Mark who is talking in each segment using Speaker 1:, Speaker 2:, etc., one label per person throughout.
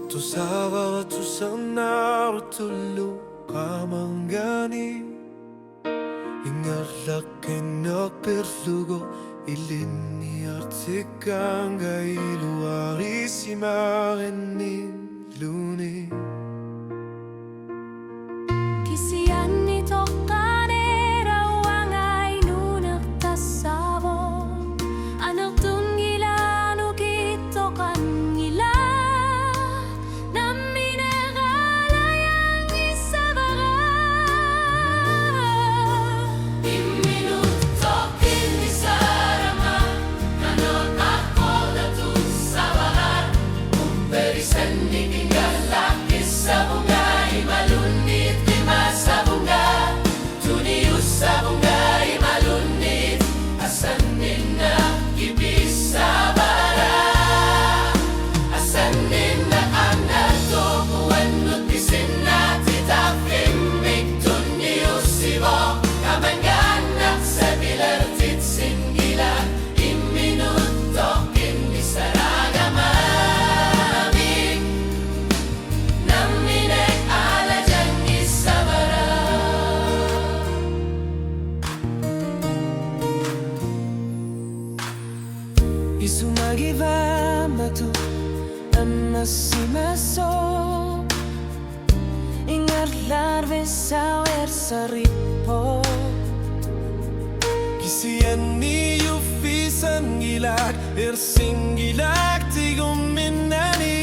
Speaker 1: Tusawa tusannar tullu kamangani Ingarlakinak perlugo ilini artikanga iluarissima enni luni
Speaker 2: Kisianni tokkane rawangai nunak tasabo Anak tungila nukito kanila Namine galayang isabara Imminuto kindi sarama Kanot ako datu sabahan Umperisendi kingalaki sa bungay malunit sa bunga, tunius sa bunga imalunit Asanin na kibis sa bara Asanin na anato kuwanut bisin na titafimik Tunius ibo kamanganak sa bilartit singgila Iminuto kindi saragamamik Naminek ala dyan
Speaker 3: Isumagiva matu amasimaso Ingar sawer saripo
Speaker 1: Kisianni yufisan gilak ersingilak tigum minnani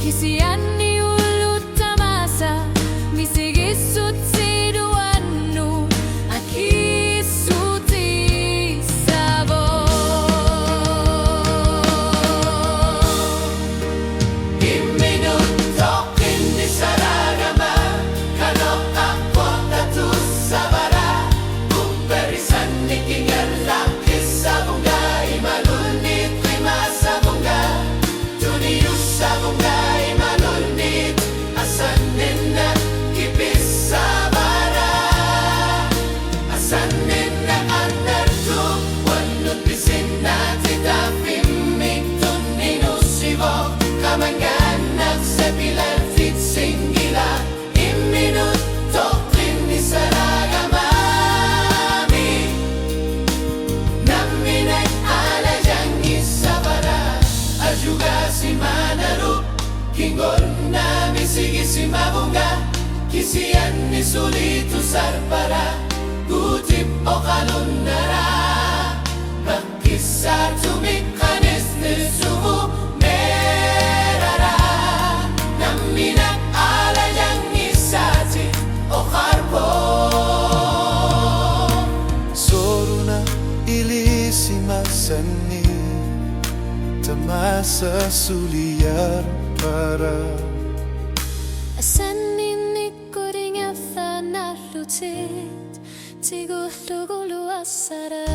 Speaker 2: Kisianni ulut tamasa Misigisut siduannu Akisuti sabo
Speaker 1: Imminuto kindi saragama Kanok ako datu sabara Umperisan ikingalakis sa bunga Imalunit lima sa bunga Tunius sa bunga Asanin na kibis sa bara Asanin na anarto Wanut bisin na titafimik Tuninusibo kamanganak sa bilartit singgila Iminuto kini saragamami Naminay ala dyan isabara Ajuga si manarup Kingon na misigi si mabunga Kisianni sulitu sarpara Kutip o kalunara Magkisar tumikanis nisumu merara Naminak ala yang isati o karpo Soruna ilisima sani Tamasa suliyar para
Speaker 2: Asanin ikuring atha nalutit Tigulugulu asara